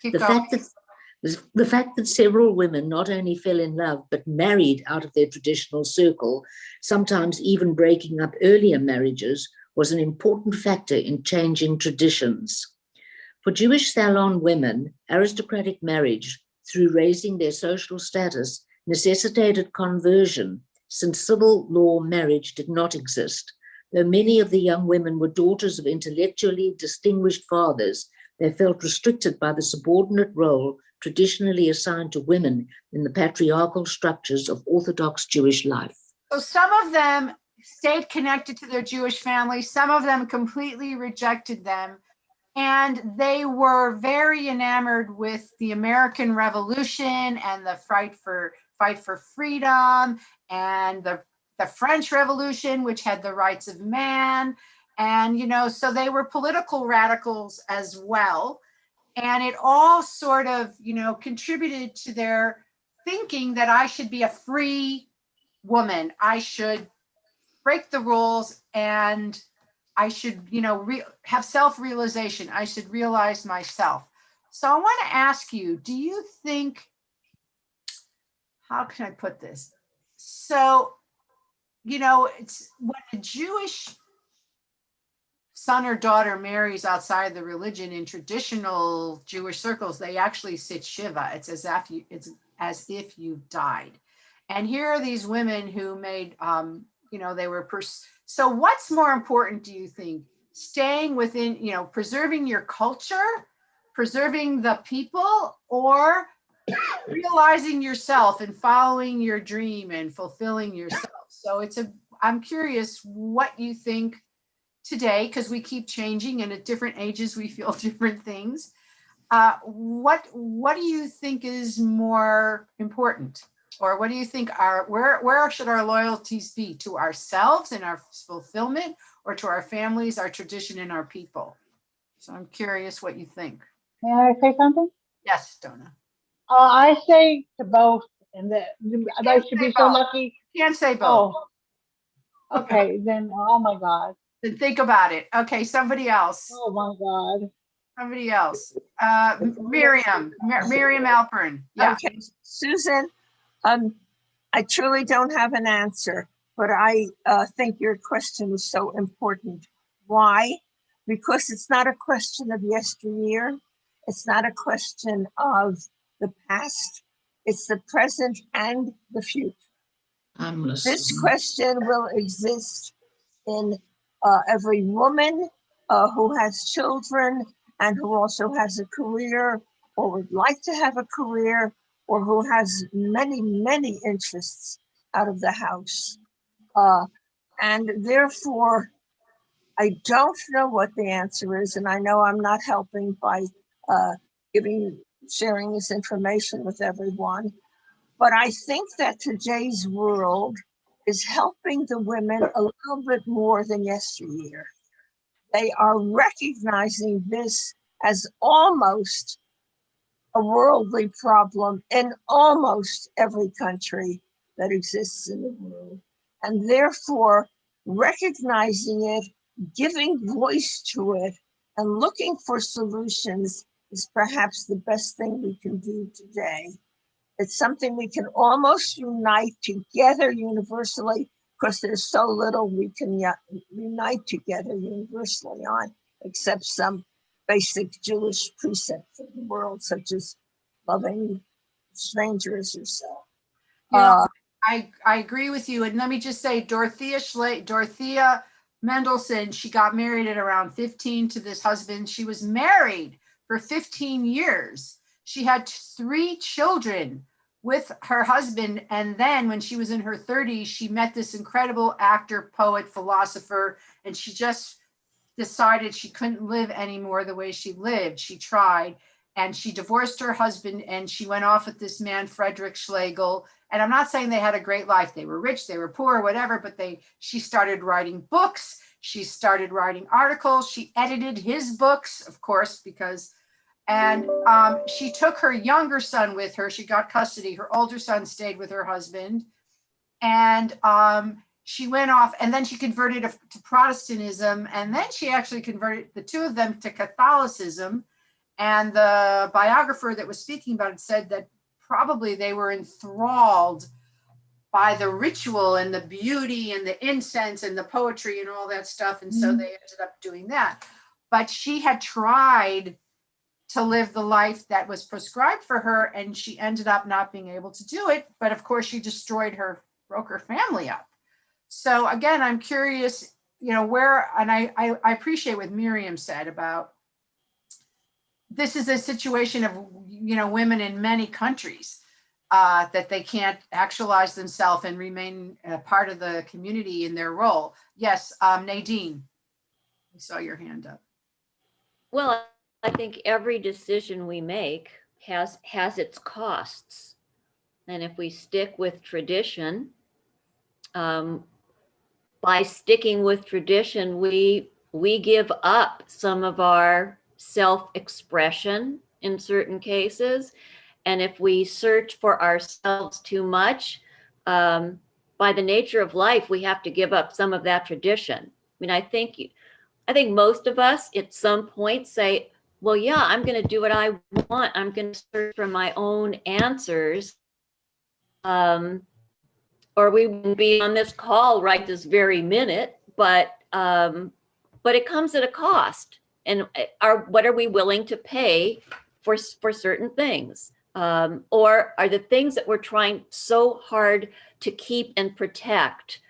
The fact that several women not only fell in love, but married out of their traditional circle, sometimes even breaking up earlier marriages, was an important factor in changing traditions. For Jewish salon women, aristocratic marriage, through raising their social status, necessitated conversion, since civil law marriage did not exist. Though many of the young women were daughters of intellectually distinguished fathers, they felt restricted by the subordinate role traditionally assigned to women in the patriarchal structures of Orthodox Jewish life. So some of them stayed connected to their Jewish family, some of them completely rejected them, and they were very enamored with the American Revolution and the fight for freedom, and the French Revolution, which had the rights of man. And, so they were political radicals as well. And it all sort of, contributed to their thinking that I should be a free woman. I should break the rules, and I should, have self-realization. I should realize myself. So I want to ask you, do you think, how can I put this? So, it's when a Jewish son or daughter marries outside the religion in traditional Jewish circles, they actually sit Shiva. It's as if you died. And here are these women who made, they were, so what's more important, do you think? Staying within, preserving your culture, preserving the people, or realizing yourself and following your dream and fulfilling yourself? So I'm curious what you think today, because we keep changing and at different ages we feel different things. What do you think is more important? Or what do you think where should our loyalties be? To ourselves and our fulfillment, or to our families, our tradition, and our people? So I'm curious what you think. May I say something? Yes, Donna. I say to both, and I should be so lucky. You can't say both. Oh, okay, then, oh my God. Then think about it. Okay, somebody else. Oh my God. Somebody else. Miriam Alvern. Yeah. Okay, Susan, I truly don't have an answer, but I think your question is so important. Why? Because it's not a question of yesteryear. It's not a question of the past. It's the present and the future. This question will exist in every woman who has children and who also has a career or would like to have a career, or who has many, many interests out of the house. And therefore, I don't know what the answer is, and I know I'm not helping by sharing this information with everyone. But I think that today's world is helping the women a little bit more than yesteryear. They are recognizing this as almost a worldly problem in almost every country that exists in the world. And therefore, recognizing it, giving voice to it, and looking for solutions is perhaps the best thing we can do today. It's something we can almost unite together universally, because there's so little we can unite together universally on, except some basic Jewish precepts of the world, such as loving strangers or so. I agree with you. And let me just say, Dorothea Mendelsohn, she got married at around 15 to this husband. She was married for 15 years. She had 3 children with her husband. And then when she was in her 30s, she met this incredible actor, poet, philosopher, and she just decided she couldn't live anymore the way she lived. She tried, and she divorced her husband, and she went off with this man, Frederick Schlegel. And I'm not saying they had a great life. They were rich, they were poor, whatever, but she started writing books. She started writing articles. She edited his books, of course, and she took her younger son with her. She got custody. Her older son stayed with her husband. And she went off, and then she converted to Protestantism. And then she actually converted the 2 of them to Catholicism. And the biographer that was speaking about it said that probably they were enthralled by the ritual and the beauty and the incense and the poetry and all that stuff. And so they ended up doing that. But she had tried to live the life that was prescribed for her, and she ended up not being able to do it. But of course, she broke her family up. So again, I'm curious, where, and I appreciate what Miriam said about this is a situation of, women in many countries that they can't actualize themselves and remain a part of the community in their role. Yes, Nadine, I saw your hand up. Well, I think every decision we make has its costs. And if we stick with tradition, by sticking with tradition, we give up some of our self-expression in certain cases. And if we search for ourselves too much, by the nature of life, we have to give up some of that tradition. I mean, I think most of us at some point say, well, yeah, I'm going to do what I want. I'm going to search for my own answers. Or we wouldn't be on this call right this very minute, but it comes at a cost. And what are we willing to pay for certain things? Or are the things that we're trying so hard to keep and protect,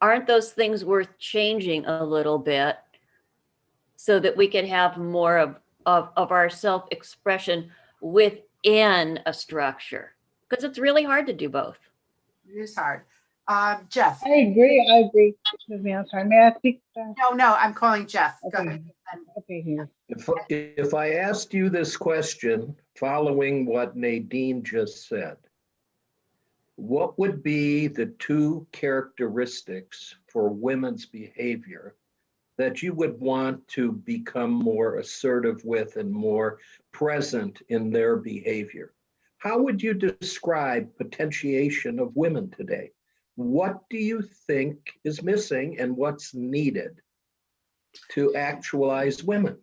aren't those things worth changing a little bit so that we can have more of our self-expression within a structure? Because it's really hard to do both. It is hard. Jeff. I agree. Excuse me, I'm sorry. May I speak? No, I'm calling Jeff. Okay. Go ahead. Okay, here. If I asked you this question following what Nadine just said, what would be the 2 characteristics for women's behavior that you would want to become more assertive with and more present in their behavior? How would you describe potentiation of women today? What do you think is missing and what's needed to actualize women?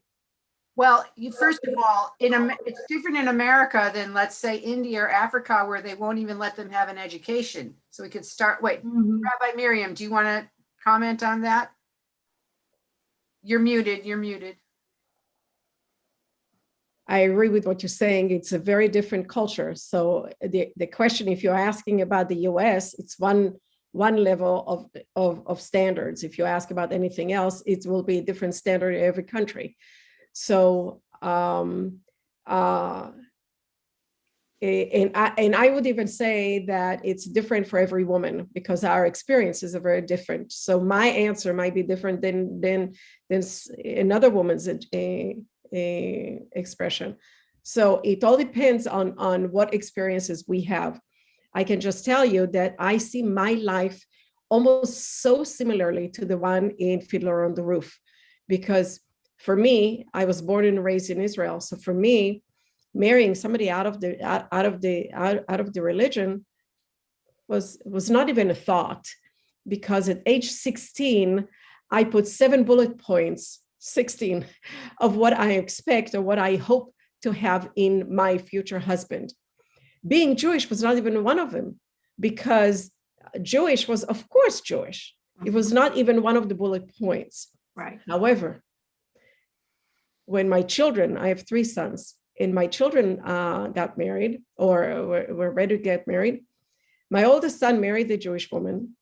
Well, first of all, it's different in America than, let's say, India or Africa, where they won't even let them have an education. So we could start, Rabbi Miriam, do you want to comment on that? You're muted. I agree with what you're saying. It's a very different culture. So the question, if you're asking about the US, it's one level of standards. If you ask about anything else, it will be a different standard in every country. So And I would even say that it's different for every woman because our experiences are very different. So my answer might be different than another woman's expression. So it all depends on what experiences we have. I can just tell you that I see my life almost so similarly to the one in Fiddler on the Roof, because for me, I was born and raised in Israel. So for me, marrying somebody out of the religion was not even a thought, because at age 16, I put 7 bullet points, 16, of what I expect or what I hope to have in my future husband. Being Jewish was not even one of them, because Jewish was, of course, Jewish. It was not even one of the bullet points. Right. However, when my children, I have 3 sons, and my children got married or were ready to get married, my oldest son married a Jewish woman.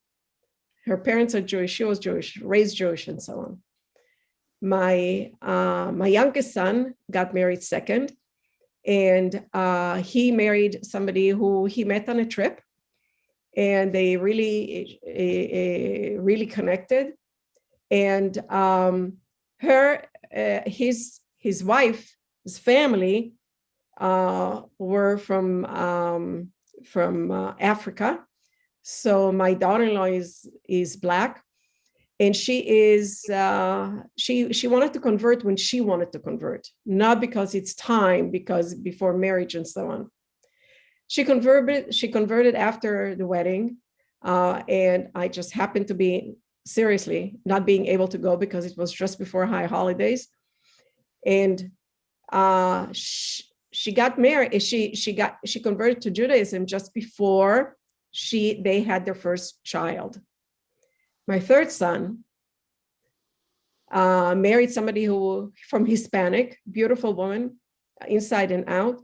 Her parents are Jewish, she was Jewish, raised Jewish, and so on. My youngest son got married second, and he married somebody who he met on a trip, and they really connected. And his wife, his family were from Africa. So my daughter-in-law is Black, and she wanted to convert when she wanted to convert, not because it's time, because before marriage and so on. She converted after the wedding, and I just happened to be seriously not being able to go because it was just before high holidays. And she got married. She converted to Judaism just before they had their first child. My third son married somebody who from Hispanic, beautiful woman, inside and out.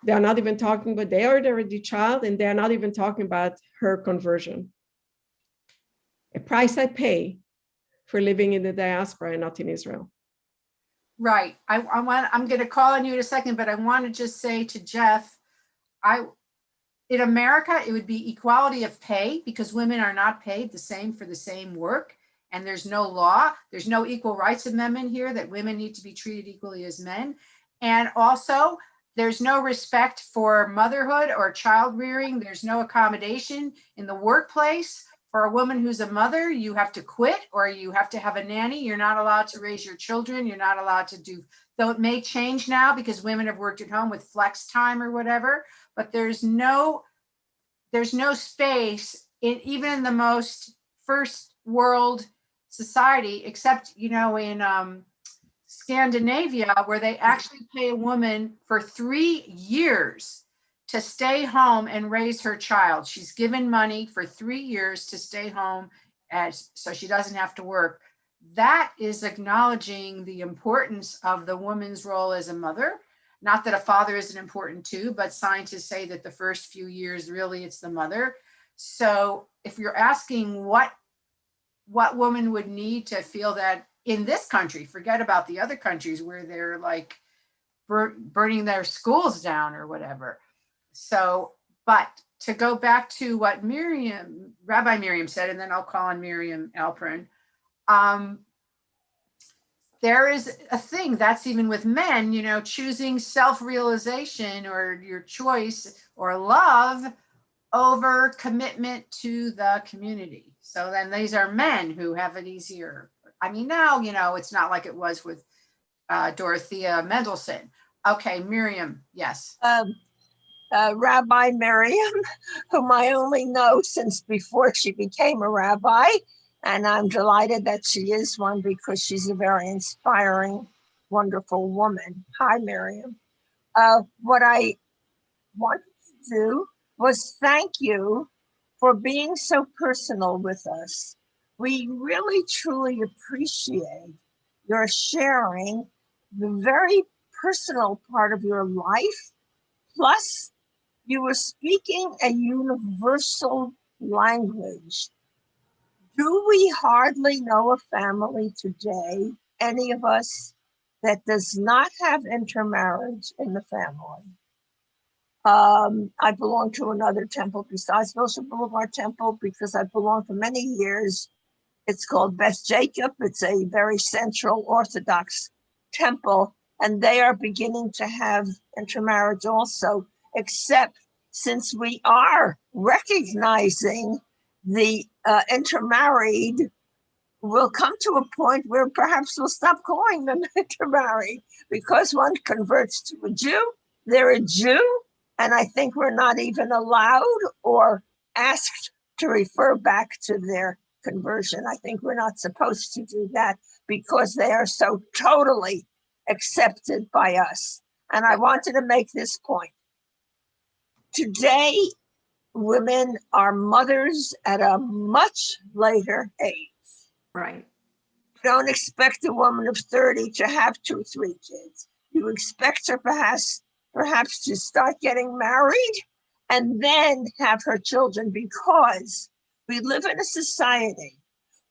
They are not even talking, but they are already child, and they are not even talking about her conversion. A price I pay for living in the diaspora and not in Israel. Right. I'm going to call on you in a second, but I want to just say to Jeff, in America, it would be equality of pay, because women are not paid the same for the same work. And there's no law. There's no equal rights amendment here that women need to be treated equally as men. And also, there's no respect for motherhood or child rearing. There's no accommodation in the workplace. For a woman who's a mother, you have to quit, or you have to have a nanny. You're not allowed to raise your children. You're not allowed to do, though it may change now because women have worked at home with flex time or whatever, but there's no space even in the most first world society, except, in Scandinavia, where they actually pay a woman for 3 years to stay home and raise her child. She's given money for 3 years to stay home so she doesn't have to work. That is acknowledging the importance of the woman's role as a mother. Not that a father isn't important too, but scientists say that the first few years, really, it's the mother. So if you're asking what woman would need to feel that in this country, forget about the other countries where they're like burning their schools down or whatever. So, but to go back to what Rabbi Miriam said, and then I'll call on Miriam Alvern, there is a thing that's even with men, choosing self-realization or your choice or love over commitment to the community. So then these are men who have it easier. I mean, now, it's not like it was with Dorothea Mendelsohn. Okay, Miriam, yes. Rabbi Miriam, whom I only know since before she became a rabbi. And I'm delighted that she is one because she's a very inspiring, wonderful woman. Hi, Miriam. What I wanted to do was thank you for being so personal with us. We really, truly appreciate your sharing the very personal part of your life. Plus, you were speaking a universal language. Do we hardly know a family today, any of us, that does not have intermarriage in the family? I belong to another temple besides Wilshire Boulevard Temple because I belonged for many years. It's called Beth Jacob. It's a very central Orthodox temple, and they are beginning to have intermarriage also, except since we are recognizing the intermarried, we'll come to a point where perhaps we'll stop calling them intermarried because one converts to a Jew, they're a Jew, and I think we're not even allowed or asked to refer back to their conversion. I think we're not supposed to do that because they are so totally accepted by us. And I wanted to make this point. Today, women are mothers at a much later age. Right. Don't expect a woman of 30 to have 2, 3 kids. You expect her perhaps to start getting married and then have her children, because we live in a society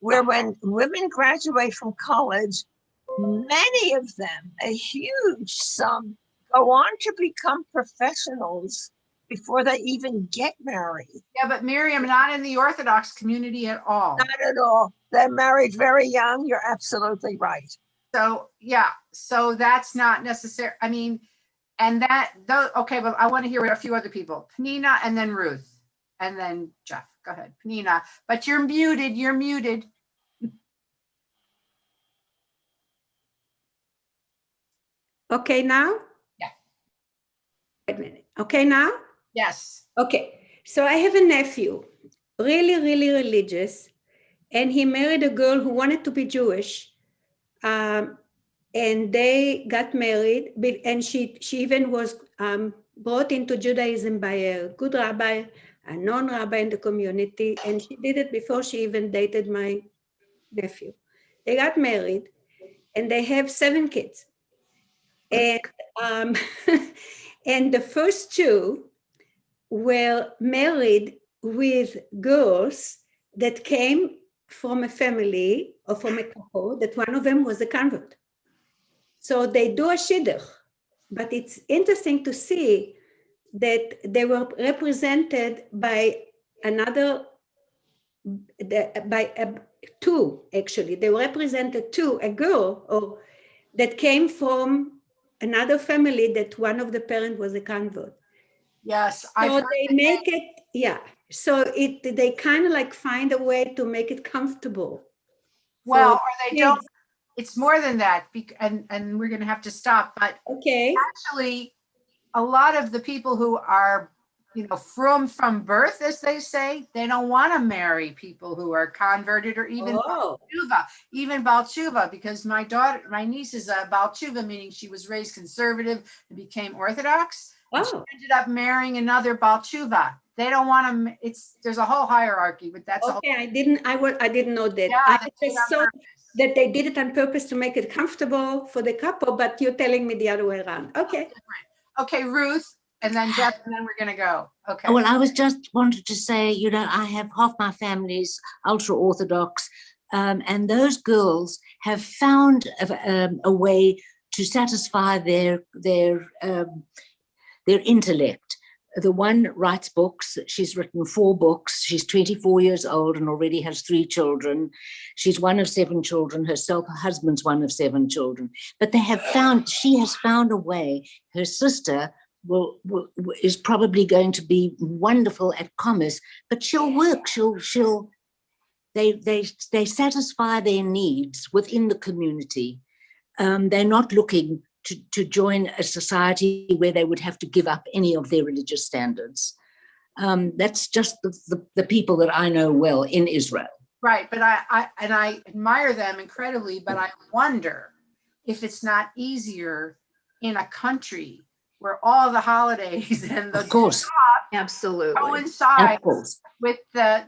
where when women graduate from college, many of them, a huge sum, go on to become professionals before they even get married. Yeah, but Miriam, not in the Orthodox community at all. Not at all. They're married very young. You're absolutely right. So, yeah, so that's not necessary. I mean, and that, though, okay, but I want to hear a few other people. Penina and then Ruth and then Jeff. Go ahead, Penina. But you're muted. You're muted. Okay now? Yeah. Wait a minute. Okay now? Yes. Okay. So I have a nephew, really, really religious, and he married a girl who wanted to be Jewish. And they got married, and she even was brought into Judaism by a good rabbi, a non-rabbi in the community, and she did it before she even dated my nephew. They got married, and they have 7 kids. And and the first 2 were married with girls that came from a family or from a couple that one of them was a convert. So they do a shidduch, but it's interesting to see that they were represented by two, actually. They were represented to a girl that came from another family that one of the parents was a convert. Yes. So they make it, yeah. So they kind of like find a way to make it comfortable. Well, or they don't. It's more than that, and we're going to have to stop. But okay, actually, a lot of the people who are, from birth, as they say, they don't want to marry people who are converted or even Baal Tshuva, because my niece is a Baal Tshuva, meaning she was raised conservative and became Orthodox. And she ended up marrying another Baal Tshuva. They don't want to. There's a whole hierarchy, but that's okay. I didn't know that. Yeah, I just saw that they did it on purpose to make it comfortable for the couple, but you're telling me the other way around. Okay. Okay, Ruth, and then Jeff, and then we're going to go. Okay. Well, I was just wanted to say, I have half my family's ultra-Orthodox, and those girls have found a way to satisfy their intellect. The one writes books. She's written 4 books. She's 24 years old and already has 3 children. She's one of 7 children herself. Her husband's one of 7 children. But she has found a way. Her sister is probably going to be wonderful at commerce, but she'll work. They satisfy their needs within the community. They're not looking to join a society where they would have to give up any of their religious standards. That's just the people that I know well in Israel. Right, but I admire them incredibly, but I wonder if it's not easier in a country where all the holidays and the of course absolutely coincide with the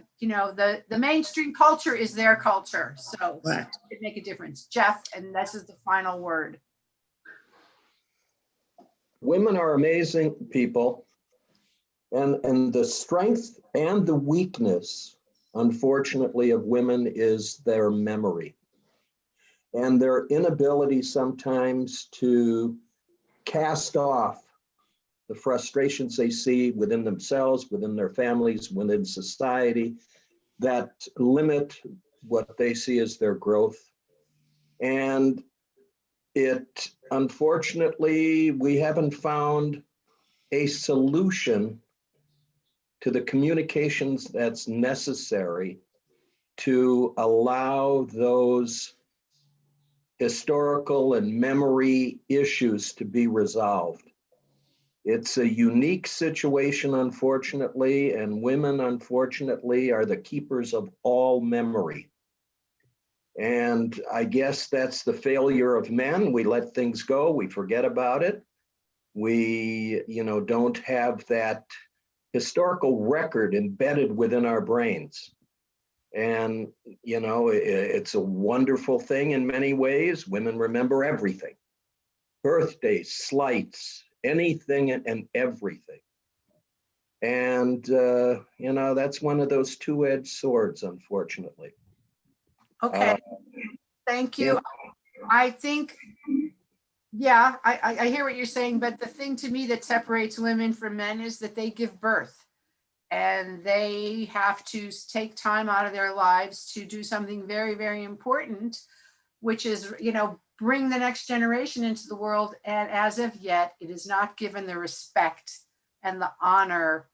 mainstream culture is their culture. So right. It make a difference. Jeff, and this is the final word. Women are amazing people, and the strength and the weakness, unfortunately, of women is their memory and their inability sometimes to cast off the frustrations they see within themselves, within their families, within society, that limit what they see as their growth. And it, unfortunately, we haven't found a solution to the communications that's necessary to allow those historical and memory issues to be resolved. It's a unique situation, unfortunately, and women, unfortunately, are the keepers of all memory. And I guess that's the failure of men. We let things go, we forget about it. We, don't have that historical record embedded within our brains. And, it's a wonderful thing in many ways. Women remember everything. Birthdays, slights, anything and everything. And, that's one of those two-edged swords, unfortunately. Okay, thank you. I think, yeah, I hear what you're saying, but the thing to me that separates women from men is that they give birth. And they have to take time out of their lives to do something very, very important, which is, bring the next generation into the world. And as of yet, it is not given the respect and the honor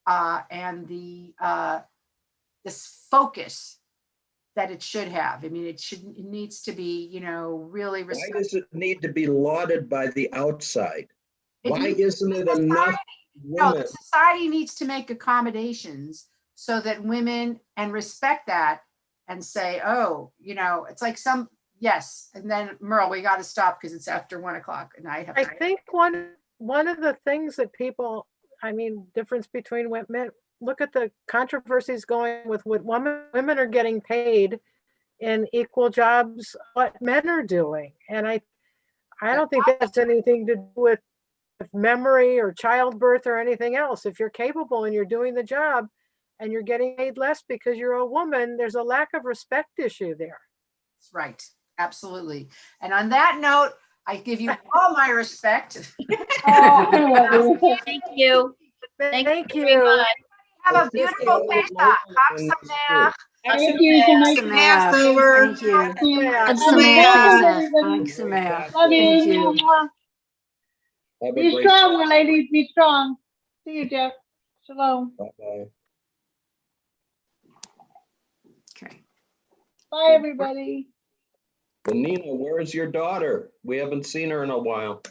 and the this focus that it should have. I mean, it needs to be, really respected. Why does it need to be lauded by the outside? Why isn't it enough? No, society needs to make accommodations so that women and respect that and say, oh, it's like yes. And then Merle, we got to stop because it's after 1 o'clock and I think one of the things that people, difference between women, look at the controversies going with what women are getting paid in equal jobs, what men are doing. And I don't think that has anything to do with memory or childbirth or anything else. If you're capable and you're doing the job and you're getting paid less because you're a woman, there's a lack of respect issue there. That's right. Absolutely. And on that note, I give you all my respect. Thank you. Thank you. Very much. Have a beautiful Pesach. Chag Sameach. Thank you so much. Passover. Thank you. Chag Sameach. Chag Sameach. Love Thank you. you. Be strong, ladies. Be strong. See you, Jeff. Shalom. Bye-bye. Okay. Bye, everybody. Nina, where's your daughter? We haven't seen her in a while.